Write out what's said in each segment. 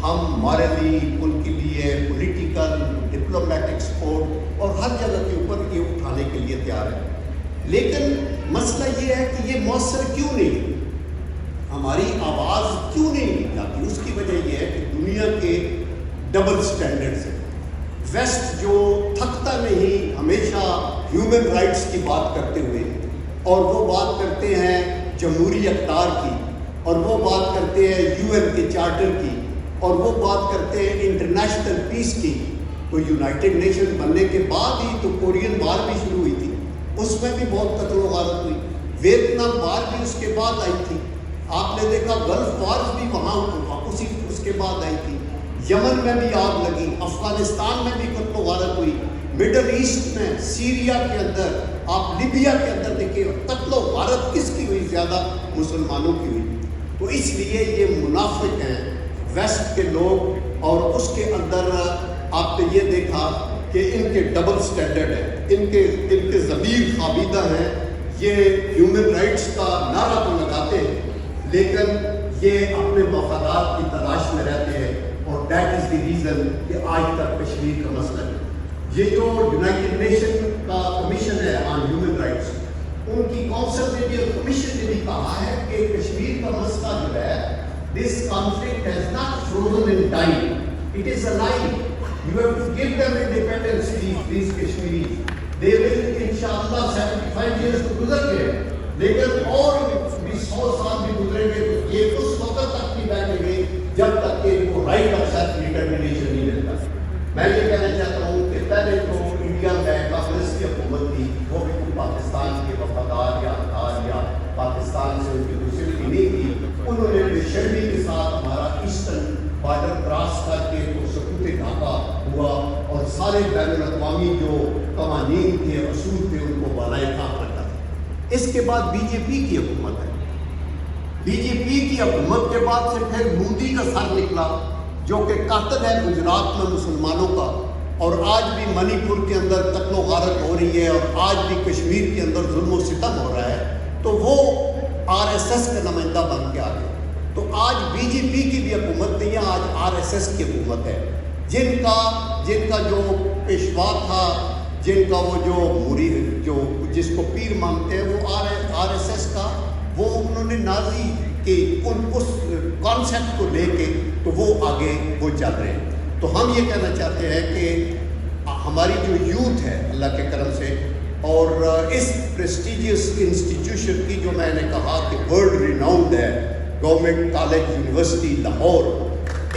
ہم مارلی ان کے لیے پولیٹیکل ڈپلومیٹک سپورٹ اور ہر جگہ کے اوپر یہ اٹھانے کے لیے تیار ہیں، لیکن مسئلہ یہ ہے کہ یہ مؤثر کیوں نہیں ہے، ہماری آواز کیوں نہیں جاتی؟ اس کی وجہ یہ ہے کہ دنیا کے ڈبل سٹینڈرڈز ہیں۔ ویسٹ جو تھکتا نہیں ہمیشہ ہیومن رائٹس کی بات کرتے ہوئے، اور وہ بات کرتے ہیں جمہوری اقدار کی، اور وہ بات کرتے ہیں UN کے چارٹر کی، اور وہ بات کرتے ہیں انٹرنیشنل پیس کی، تو یونائٹڈ نیشن بننے کے بعد ہی تو کورین وار بھی شروع ہوئی تھی، اس میں بھی بہت قتل و غارت ہوئی، ویتنام وار بھی اس کے بعد آئی تھی، آپ نے دیکھا گلف وار بھی وہاں اس کے بعد آئی تھی، یمن میں بھی آگ لگی، افغانستان میں بھی قتل و غارت ہوئی، مڈل ایسٹ میں سیریا کے اندر، آپ لیبیا کے اندر دیکھیں قتل و غارت کس کی ہوئی؟ زیادہ مسلمانوں کی ہوئی۔ تو اس لیے یہ منافق ہیں ویسٹ کے لوگ، اور اس کے اندر آپ نے یہ دیکھا کہ ان کے ڈبل سٹینڈرڈ ہے، ان کے ضمیر خوابیدہ ہیں، یہ ہیومن رائٹس کا نعرہ تو لگاتے ہیں لیکن یہ اپنے مفادات کی تلاش میں رہتے ہیں، اور دیٹ از دی ریزن کہ آج تک کشمیر کا مسئلہ ہے۔ یہ جو یونائٹڈ نیشن کا کمیشن ہے آن ہیومن رائٹس، ان کی کونسل نے بھی اور کمیشن نے بھی کہا ہے کہ کشمیر کا مسئلہ جو ہے، this conflict has not frozen in time, it is alive, you have to give them independence, these Kashmiris, they will inshallah 75 years to گزر گئے، لیکن اور 100 سال بھی گزریں گے تو یہ اس وقت تک نہیں بیٹھیں گے جب تک کہ ان کو رائٹ آف سیلف ڈٹرمنیشن نہیں ملتا۔ میں یہ کہنا چاہتا ہوں کہ پہلے تو انڈیا میں کانگریس کی حکومت تھی، وہ بھی پاکستان کے وفادار یا اطاعت یا پاکستان سے ان کی دوسری نہیں تھی، انہوں نے بے شرمی کے ساتھ ہمارا ایسٹرن بارڈر کراس کر کے تو سکوت ڈھاکہ ہوا، اور سارے بین الاقوامی جو قوانین تھے اصول تھے ان کو بالائے طاق رکھا تھا۔ اس کے بعد بی جے پی کی حکومت ہے، بی جے پی کی حکومت کے بعد سے پھر مودی کا سر نکلا جو کہ قاتل ہے گجرات میں مسلمانوں کا، اور آج بھی منی پور کے اندر قتل و غارت ہو رہی ہے، اور آج بھی کشمیر کے اندر ظلم و ستم ہو رہا ہے، تو وہ RSS کا نمائندہ بن کے آ گئے۔ تو آج بی جے پی کی بھی حکومت نہیں ہے، آج RSS کی حکومت ہے، جن کا جو پیشوا تھا، جن کا وہ جو مرید جو جس کو پیر مانتے ہیں وہ RSS کا، وہ انہوں نے نازی کے اس کانسیپٹ کو لے کے تو وہ آگے وہ چل رہے ہیں۔ تو ہم یہ کہنا چاہتے ہیں کہ ہماری جو یوتھ ہے اللہ کے کرم سے، اور اس پریسٹیجیس انسٹیٹیوشن کی جو میں نے کہا کہ ورلڈ ریناؤنڈ ہے گورنمنٹ کالج یونیورسٹی لاہور،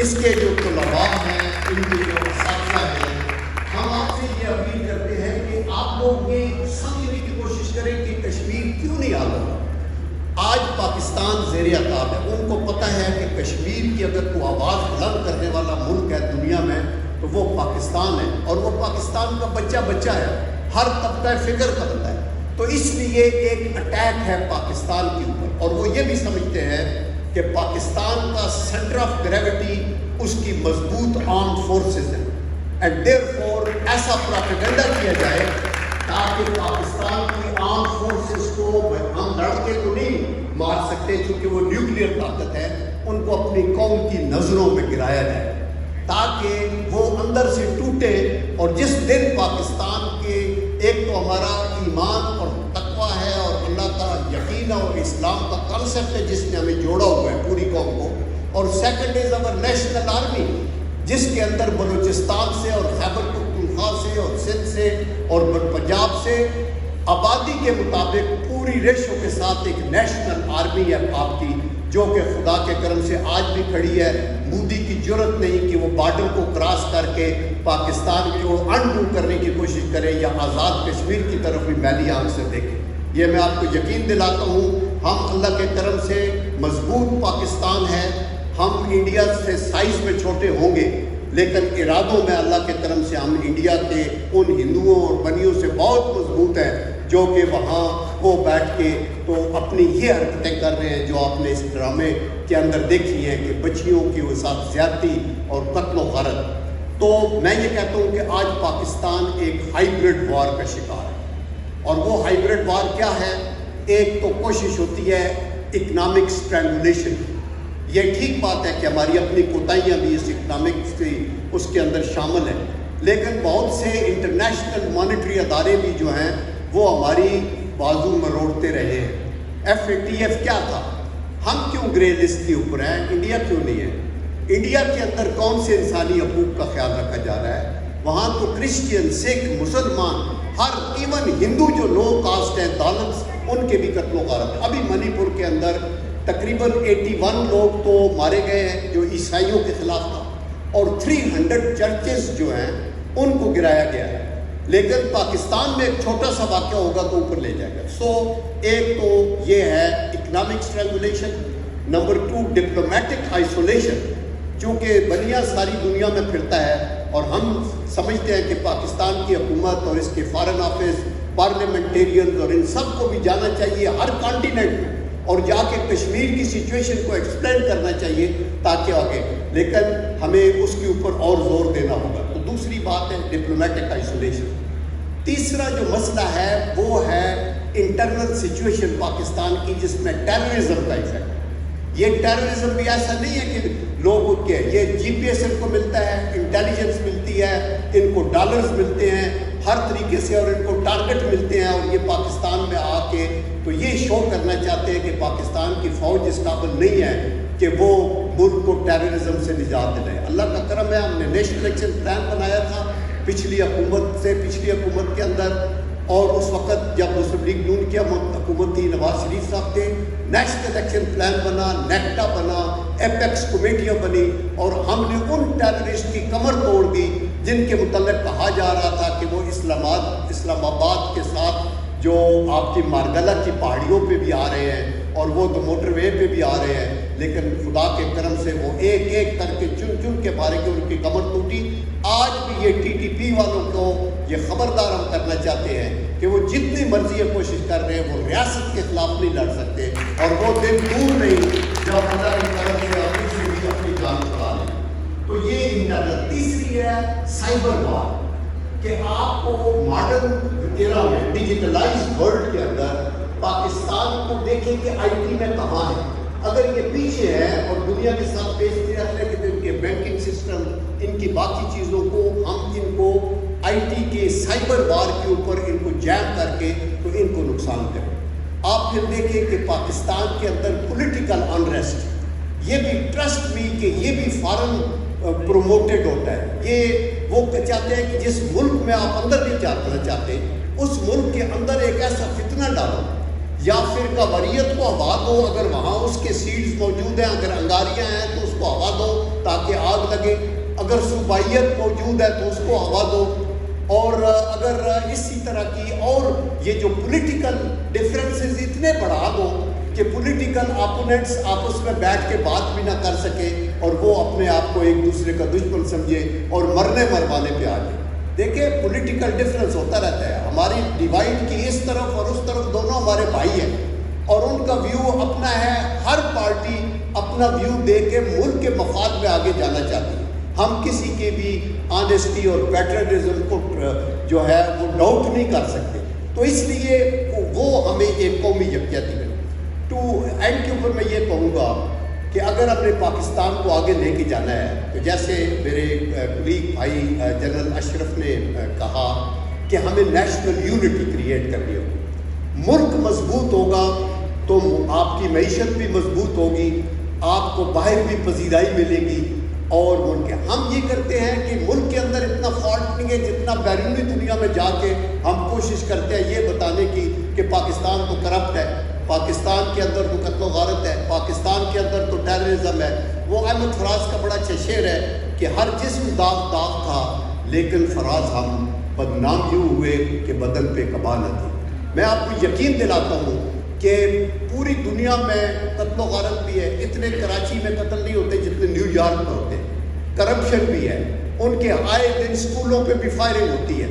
اس کے جو طلباء ہیں، ان کے جو اساتذہ ہیں، ہم آپ سے یہ اپیل کرتے ہیں کہ آپ لوگ یہ سمجھنے کی کوشش کریں کہ کشمیر کیوں نہیں آ رہا۔ آج پاکستان زیر عتاب ہے، ان کو پتہ ہے کہ کشمیر کی اگر کوئی آواز بلند کرنے والا ملک ہے دنیا میں تو وہ پاکستان ہے، اور وہ پاکستان کا بچہ ہے، ہر طبقہ فکر کرتا ہے۔ تو اس لیے ایک اٹیک ہے پاکستان کے اوپر، اور وہ یہ بھی سمجھتے ہیں کہ پاکستان کا سینٹر آف گریوٹی اس کی مضبوط آرمڈ فورسز ہیں، اینڈ دیئر فور ایسا پروپیگنڈا کیا جائے تاکہ پاکستان کی آرمڈ فورسز کو ہم لڑ کے تو نہیں مار سکتے چونکہ وہ نیوکلیئر طاقت ہے، ان کو اپنی قوم کی نظروں میں گرایا جائے تاکہ وہ اندر سے ٹوٹے، اور جس دن پاکستان کے ایک تو ہمارا ایمان اور تقویٰ ہے اور اللہ کا یقین اور اسلام کا کنسیپٹ ہے جس نے ہمیں جوڑا ہوا ہے پوری قوم کو، اور second is over national army جس کے اندر بلوچستان سے اور خیبر پختونخوا سے اور سندھ سے اور پنجاب سے آبادی کے مطابق پوری ریشو کے ساتھ ایک نیشنل آرمی ہے آپ کی، جو کہ خدا کے کرم سے آج بھی کھڑی ہے۔ مودی کی جرت نہیں کہ وہ بارڈر کو کراس کر کے پاکستان کو انڈو کرنے کی کوشش کرے یا آزاد کشمیر کی طرف بھی میلی آنکھ سے دیکھے۔ یہ میں آپ کو یقین دلاتا ہوں، ہم اللہ کے کرم سے مضبوط پاکستان ہے، ہم انڈیا سے سائز میں چھوٹے ہوں گے لیکن ارادوں میں اللہ کے کرم سے ہم انڈیا کے ان ہندوؤں اور بنیوں سے بہت مضبوط ہیں جو کہ وہاں وہ بیٹھ کے تو اپنی یہ حرکتیں کر رہے ہیں جو آپ نے اس ڈرامے کے اندر دیکھی ہیں کہ بچیوں کی وہ ساتھ زیادتی اور قتل و غارت۔ تو میں یہ کہتا ہوں کہ آج پاکستان ایک ہائیبرڈ وار کا شکار ہے، اور وہ ہائیبرڈ وار کیا ہے؟ ایک تو کوشش ہوتی ہے اکنامک اسٹرینگولیشن کی، یہ ٹھیک بات ہے کہ ہماری اپنی کوتاہیاں بھی اس اکنامکس کی اس کے اندر شامل ہیں، لیکن بہت سے انٹرنیشنل مانیٹری ادارے بھی جو ہیں وہ ہماری بازو مروڑتے رہے ہیں۔ FATF کیا تھا؟ ہم کیوں گرے لسٹ کے اوپر ہیں؟ انڈیا کیوں نہیں ہے؟ انڈیا کے اندر کون سے انسانی حقوق کا خیال رکھا جا رہا ہے؟ وہاں تو کرسچین، سکھ، مسلمان، ہر ایون ہندو جو لو کاسٹ ہیں، دالتس، ان کے بھی قتل و غارت۔ ابھی منی پور کے اندر تقریباً 81 لوگ تو مارے گئے ہیں جو عیسائیوں کے خلاف تھا، اور 300 چرچز جو ہیں ان کو گرایا گیا ہے۔ لیکن پاکستان میں ایک چھوٹا سا واقعہ ہوگا تو اوپر لے جائے گا۔ ایک تو یہ ہے اکنامک اسٹرینگولیشن، نمبر 2 ڈپلومیٹک آئسولیشن، چونکہ بنیا ساری دنیا میں پھرتا ہے اور ہم سمجھتے ہیں کہ پاکستان کی حکومت اور اس کے فارن آفس، پارلیمنٹیرینز اور ان سب کو بھی جانا چاہیے ہر کانٹیننٹ میں، اور جا کے کشمیر کی سچویشن کو ایکسپلین کرنا چاہیے تاکہ آگے، لیکن ہمیں اس کے اوپر اور زور دینا ہوگا۔ تو دوسری بات ہے ڈپلومیٹک آئسولیشن۔ تیسرا جو مسئلہ ہے وہ ہے انٹرنل سچویشن پاکستان کی، جس میں ٹیررزم کا ایفیکٹ۔ یہ ٹیررزم بھی ایسا نہیں ہے کہ لوگ کے یہ GPS ان کو ملتا ہے، انٹیلیجنس ملتی ہے، ان کو ڈالرز ملتے ہیں ہر طریقے سے، اور ان کو ٹارگٹ ملتے ہیں، اور یہ پاکستان میں آ کے تو یہ شو کرنا چاہتے ہیں کہ پاکستان کی فوج اس قابل نہیں ہے کہ وہ ملک کو ٹیررزم سے نجات دلائے۔ اللہ کا کرم ہے، ہم نے نیشنل ایکشن پلان بنایا تھا پچھلی حکومت کے اندر، اور اس وقت جب مسلم لیگ نون کی حکومت تھی، نواز شریف صاحب تھے، نیشنل ایکشن پلان بنا، نیکٹا بنا، ایپیکس کمیٹیاں بنی، اور ہم نے ان ٹیررسٹ کی کمر توڑ دی جن کے متعلق کہا جا رہا تھا کہ وہ اسلام آباد کے ساتھ جو آپ کی مارگلہ کی پہاڑیوں پہ بھی آ رہے ہیں، اور وہ تو موٹر وے پہ بھی آ رہے ہیں، لیکن خدا کے کرم سے وہ ایک ایک کر کے چن کے مارے کے ان کی کمر ٹوٹی۔ آج بھی یہ TTP والوں کو یہ خبردار ہم کرنا چاہتے ہیں کہ وہ جتنی مرضی کوشش کر رہے ہیں، وہ ریاست کے خلاف نہیں لڑ سکتے، اور وہ دن دور نہیں جب اللہ کی طرف سے اپنی سے بھی اپنی جان چھڑا لیں۔ تو یہ انٹرنل۔ تیسری ہے سائبر وار، کہ آپ کو ماڈرن ایرا میں ڈیجیٹلائز ورلڈ کے اندر پاکستان کو دیکھیں کہ IT میں کہاں ہے۔ اگر یہ پیچھے ہے اور دنیا کے ساتھ بیچتے رہتے ہیں کہ ان کے بینکنگ سسٹم، ان کی باقی چیزوں کو ہم ان کو IT کے سائبر وار کے اوپر ان کو جیم کر کے تو ان کو نقصان کریں۔ آپ پھر دیکھیں کہ پاکستان کے اندر پولیٹیکل انریسٹ، یہ بھی ٹرسٹ بھی کہ یہ بھی فارن پروموٹڈ ہوتا ہے۔ یہ وہ چاہتے ہیں کہ جس ملک میں آپ اندر نہیں جانا چاہتے، اس ملک کے اندر ایک ایسا فتنہ ڈالو یا پھر قواریت کو ہوا دو، اگر وہاں اس کے سیڈز موجود ہیں، اگر انگاریاں ہیں تو اس کو ہوا دو تاکہ آگ لگے، اگر صوبائیت موجود ہے تو اس کو ہوا دو، اور اگر اسی طرح کی اور یہ جو پولیٹیکل ڈفرینسز اتنے بڑھا دو کہ پولیٹیکل اپوننٹس آپس میں بیٹھ کے بات بھی نہ کر سکے، اور وہ اپنے آپ کو ایک دوسرے کا دشمن سمجھے اور مرنے مروانے پہ آ جائے۔ دیکھیں پولیٹیکل ڈفرینس ہوتا رہتا ہے، ہماری ڈیوائڈ کی اس طرف اور اس طرف دونوں ہمارے بھائی ہیں، اور ان کا ویو اپنا ہے، ہر پارٹی اپنا ویو دے کے ملک کے مفاد میں آگے جانا چاہتی ہے۔ ہم کسی کے بھی آنیسٹی اور پیٹرنزم کو جو ہے وہ ڈاؤٹ نہیں کر سکتے، تو اس لیے وہ ہمیں ایک قومی یکجہتی میں ٹو اینڈ کے اوپر میں یہ کہوں گا کہ اگر ہم نے پاکستان کو آگے لے کے جانا ہے تو جیسے میرے کلیگ بھائی جنرل اشرف نے کہا کہ ہمیں نیشنل یونٹی کریٹ کرنی ہوگی۔ ملک مضبوط ہوگا تو آپ کی معیشت بھی مضبوط ہوگی، آپ کو باہر بھی پذیرائی ملے گی، اور ملک ہم یہ کرتے ہیں کہ ملک کے اندر اتنا فالٹ نہیں ہے جتنا بیرونی دنیا میں جا کے ہم کوشش کرتے ہیں یہ بتانے کی کہ پاکستان تو کرپٹ ہے، پاکستان کے اندر تو قتل و غارت ہے، پاکستان کے اندر تو ٹیررزم ہے۔ وہ احمد فراز کا بڑا اچھا شعر ہے کہ ہر جسم داغ داغ تھا لیکن فراز ہم بدنام یوں ہوئے کہ بدن پہ کبا نہ تھی۔ میں آپ کو یقین دلاتا ہوں کہ پوری دنیا میں قتل و غارت بھی ہے، اتنے کراچی میں قتل نہیں ہوتے جتنے نیو یارک میں ہوتے، کرپشن بھی ہے، ان کے آئے دن اسکولوں پہ بھی فائرنگ ہوتی ہے،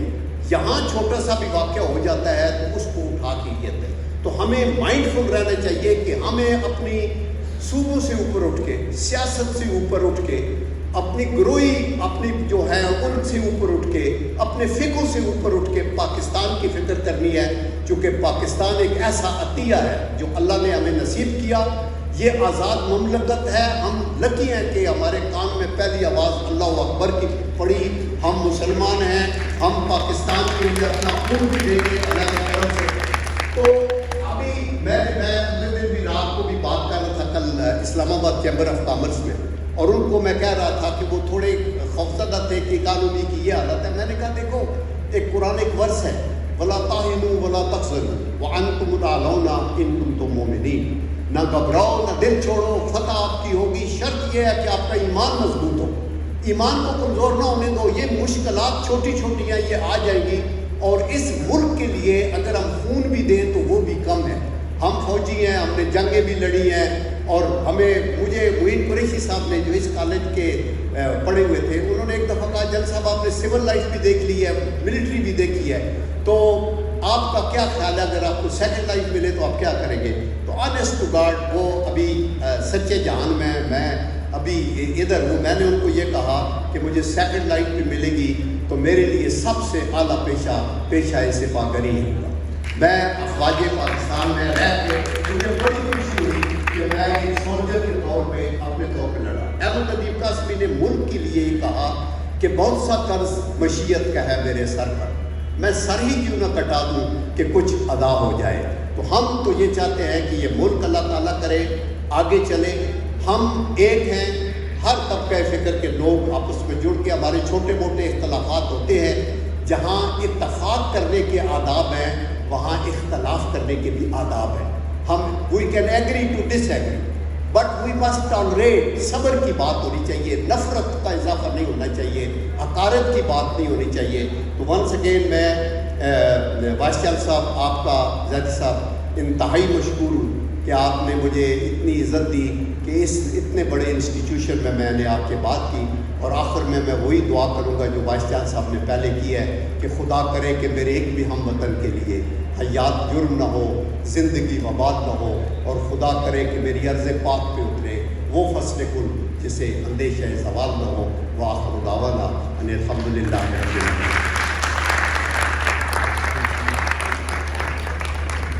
یہاں چھوٹا سا بھی واقعہ ہو جاتا ہے تو اس کو اٹھا کے لیتے ہیں۔ تو ہمیں مائنڈ فل رہنا چاہیے کہ ہمیں اپنی صوبوں سے اوپر اٹھ کے، سیاست سے اوپر اٹھ کے، اپنی گروہی اپنی جو ہے ان سے اوپر اٹھ کے، اپنے فقہ سے اوپر اٹھ کے پاکستان کی فکر کرنی ہے، چونکہ پاکستان ایک ایسا عطیہ ہے جو اللہ نے ہمیں نصیب کیا۔ یہ آزاد مملکت ہے. ہم لکی ہیں کہ ہمارے کان میں پہلی آواز اللہ اکبر کی پڑی. ہم مسلمان ہیں, ہم پاکستان کے لیے اپنا خون بھی دیں گے اللہ کی طرف سے. تو ابھی میں اگلے دن بھی رات کو بھی بات کر رہا تھا کل اسلام آباد چیمبر آف کامرس میں, اور ان کو میں کہہ رہا تھا کہ وہ تھوڑے خوفزدہ تھے کہ اکانومی کی یہ حالت ہے. میں نے کہا دیکھو ایک قرآن ایک ورس ہے, وَلَا تَهِنُوا وَلَا تَحْزَنُوا وَأَنْتُمُ الْأَعْلَوْنَ إِن كُنتُم مُؤْمِنِينَ. نہ گھبراؤ نہ دل چھوڑو, فتح آپ کی ہوگی. شرط یہ ہے کہ آپ کا ایمان مضبوط ہو, ایمان کو کمزور نہ ہونے دو. یہ مشکلات چھوٹی چھوٹی ہیں, یہ آ جائیں گی, اور اس ملک کے لیے اگر ہم خون بھی دیں تو وہ بھی کم ہے. ہم فوجی ہیں, ہم نے جنگیں بھی لڑی ہیں, اور مجھے معین قریشی صاحب نے جو اس کالج کے پڑھے ہوئے تھے, انہوں نے ایک دفعہ کہا جل صاحب آپ نے سول لائف بھی دیکھ لی ہے, ملٹری بھی دیکھی ہے, تو آپ کا کیا خیال ہے اگر آپ کو سیکنڈ لائف ملے تو آپ کیا کریں گے؟ تو آنیسٹ ٹو گاڈ وہ ابھی سچے جہان میں ابھی ادھر ہوں. میں نے ان کو یہ کہا کہ مجھے سیکنڈ لائف بھی ملے گی تو میرے لیے سب سے اعلیٰ پیشہ سپاہگری ہوگا. میں افواج پاکستان میں رہ کے مجھے بڑی خوشی ہوئی کہ میں ایک سولجر کے طور پہ اپنے طور پہ لڑا. احمد ادیب قاسمی نے ملک کے لیے یہ کہا کہ بہت سا قرض مشیت کا ہے میرے سر پر, میں سر ہی کیوں نہ کٹا دوں کہ کچھ ادا ہو جائے. تو ہم تو یہ چاہتے ہیں کہ یہ ملک اللہ تعالیٰ کرے آگے چلے. ہم ایک ہیں, ہر طبقہ فکر کے لوگ آپس میں جڑ کے, ہمارے چھوٹے موٹے اختلافات ہوتے ہیں, جہاں اتفاق کرنے کے آداب ہیں وہاں اختلاف کرنے کے بھی آداب ہیں. ہم we can agree to disagree but we must tolerate. صبر کی بات ہونی چاہیے, نفرت کا اضافہ نہیں ہونا چاہیے, حقارت کی بات نہیں ہونی چاہیے. تو ونس اگین میں وائس چانسلر صاحب آپ کا زیدی صاحب انتہائی مشکور ہوں کہ آپ نے مجھے اتنی عزت دی کہ اس اتنے بڑے انسٹیٹیوشن میں نے آپ سے بات کی. اور آخر میں وہی دعا کروں گا جو وائس چانسلر صاحب نے پہلے کی ہے کہ خدا کرے کہ میرے ایک بھی ہم وطن کے لیے حیات جرم نہ ہو, زندگی وبال نہ ہو, اور خدا کرے کہ میری عرض پاک پہ اترے وہ فصل گل جسے اندیشہ زوال نہ ہو. وآخر دعوانا ان الحمد للہ.